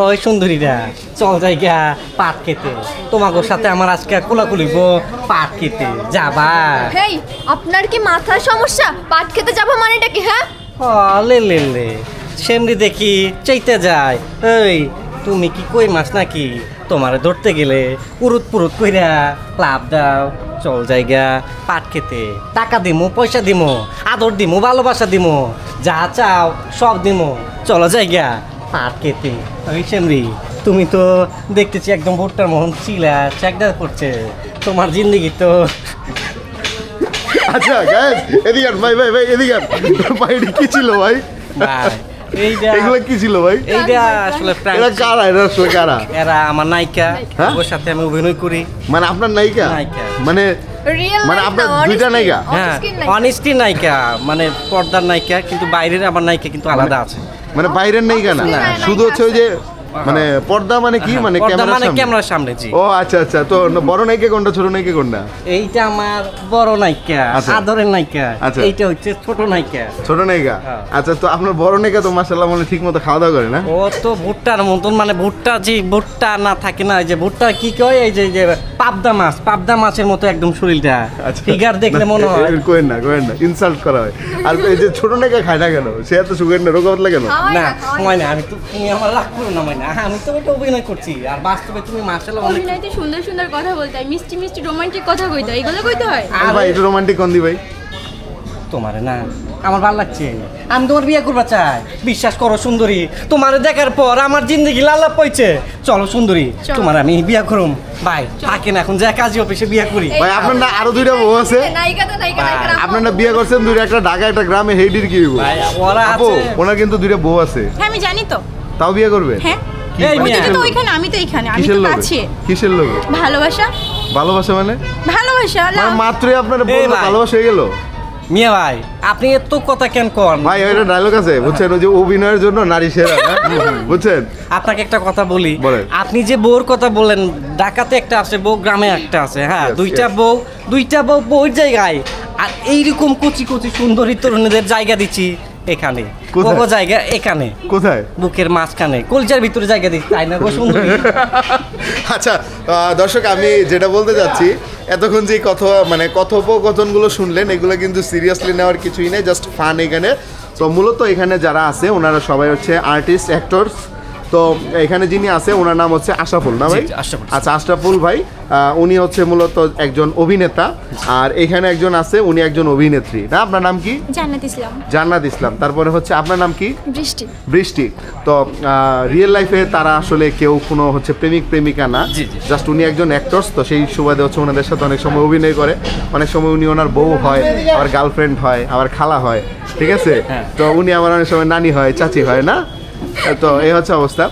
ওই সুন্দরীরা চল জায়গা পাট খেতে, তোমাকে সাথে আমার আজকে কোলাকুলিব পাট খেতে যাবা? হেই, আপনার কি মাথার সমস্যা? পাট খেতে যাবো মানেটা কি? হ্যাঁ লে লে লে সেমনি দেখি চাইতে যায়। এই তুমি কি কই মাছ নাকি? তোমারে ধরতে গেলে পুরুত পুরুত কইরা লাভ দাও। চল জায়গা পাট খেতে, টাকা দিমু, পয়সা দিমু, আদর দিমু, ভালোবাসা দিমু, যা চাও সব দিমু। চলো জায়গা পাট খেতে। ওই সেমরি তুমি তো দেখতেছি একদম ভুট্টার মন চিলা চেকদার করছে, তোমার জিন্দগি তো। আচ্ছা গাইস এদিকে আন ভাই ভাই ভাই এদিকে আন ভাই এটা কি ছিল ভাই? ভাই এগুলো কি ছিল ভাই? এইটা আসলে এরা কারা? এরা আসলে কারা? এরা আমার নায়িকা, ওর সাথে আমি অভিনয় করি। মানে আপনার নায়িকা? মানে মানে আপনার দুইটা নায়িকা? হ্যাঁ অনেস্টি নায়িকা, মানে পর্দার নায়িকা, কিন্তু বাইরের আমার নায়িকা কিন্তু আলাদা আছে। মানে বাইরের নায়িকা না, শুধু হচ্ছে ওই যে মানে পর্দা মানে কি মানে ক্যামেরার সামনে। জি। ও আচ্ছা আচ্ছা। তো বড় নায়িকা কোনটা, ছোট নায়িকা কোনটা? এইটা আমার বড় নায়িকা, আদরের নায়িকা। এইটা হচ্ছে ছোট নায়িকা। ছোট নায়িকা? আচ্ছা। তো আপনার বড় নায়িকা তো মাশাআল্লাহ মানে ঠিকমতো খাওয়া দাওয়া করে না? ও তো ভুট্টার মতন, মানে ভুট্টা যে ভুট্টা না থাকে না, এই যে ভুট্টা কি কয়, এই যে পাবদা মাছের মতো একদম শরীরটা, ফিগার দেখলে মনে হয়। কোয়েন না ইনসাল্ট করা হয়। আর এই যে ছোট নায়িকা খায় না কেন? সে এত সুগার না, রোগা পাতলা কেন? না সময় না, আমি তো তুমি আমার রাগ করো না, আমি তো ওটা অভিনয় করছি, আর বাস্তবে তুমি মাশাআল্লাহ অনেক অভিনয়তে সুন্দর সুন্দর কথা বলতে হয়, মিষ্টি মিষ্টি রোমান্টিক কথা কইতে হয়, এগুলো কইতে হয়। আর ভাই এটা রোমান্টিক কোন দি ভাই? তোমারে না আমার ভালো লাগছে, আমি তোমার বিয়ে করবা চাই। বিশ্বাস করো সুন্দরী, তোমার দেখার পর আমার জিন্দগি লাল্লা পয়ছে। চলো সুন্দরী, তোমার আমি বিয়ে করুম। ভাই থাকেন এখন যা কাজী অফিসে বিয়ে করি। ভাই আপনার না আরো দুইটা বউ আছে? নায়িকা তো নায়িকা, আপনার না বিয়ে করছেন দুইটা, একটা ঢাকা একটা গ্রামে, হেডির কি হইব? ভাই ওরা আছে, ওনার কিন্তু দুইটা বউ আছে। হ্যাঁ আমি জানি তো। তাও বিয়ে করবে? হ্যাঁ তো ওইখানে, আমি তো এইখানে, আমি তো কাছে। কিসের লোক? ভালোবাসা। ভালোবাসা মানে? ভালোবাসা মাত্রই আপনার ভালোবাসা হয়ে গেল? মিয়া ভাই আপনি এত কথা কেন কন? ভাই একটা ডায়লগ আছে বুঝছেন, ওই যে অভিনয়ের জন্য নারী সেরা, বুঝছেন? আপনাকে একটা কথা বলি, আপনি যে বউর কথা বললেন, ঢাকাতে একটা আছে বউ, গ্রামে একটা আছে। হ্যাঁ দুইটা বউ বউর জায়গায়, আর এইরকম কচি কচি সুন্দরী তরুণীদের জায়গা দিচ্ছি এখানে। কোন জায়গা? এখানে। কোথায়? বুকের মাঝখানে, কলজার ভিতরে জায়গা দিচ্ছি, তাই না গো সুন্দরী? আচ্ছা দর্শক, আমি যেটা বলতে চাচ্ছি, এতক্ষণ যে মানে কথোপকথনগুলো শুনলেন, এগুলো কিন্তু সিরিয়াসলি নেওয়ার কিছুই নেই, জাস্ট ফান এখানে। তো মূলত এখানে যারা আছে ওনারা সবাই হচ্ছে আর্টিস্ট, অ্যাক্টরস। তো এখানে যিনি আছে ওনার নাম হচ্ছে আশরাফুল, না ভাই? আচ্ছা আশরাফুল ভাই, উনি হচ্ছে মূলত একজন অভিনেতা, আর এখানে একজন আছে উনি একজন অভিনেত্রী। না আপনার নাম কি? জান্নাত ইসলাম। তারপরে হচ্ছে আপনার নাম কি? বৃষ্টি। তো রিয়েল লাইফে তারা আসলে কেউ কোনো হচ্ছে প্রেমিক প্রেমিকা না, জাস্ট উনি একজন অ্যাক্টরস। তো সেই সুবাদে হচ্ছে ওনাদের সাথে অনেক সময় অভিনয় করে, অনেক সময় উনি ওনার বউ হয়, আবার গার্লফ্রেন্ড হয়, আবার খালা হয়, ঠিক আছে? তো উনি আমার অনেক সময় নানি হয়, চাচি হয়, না? তো এই হচ্ছে অবস্থা।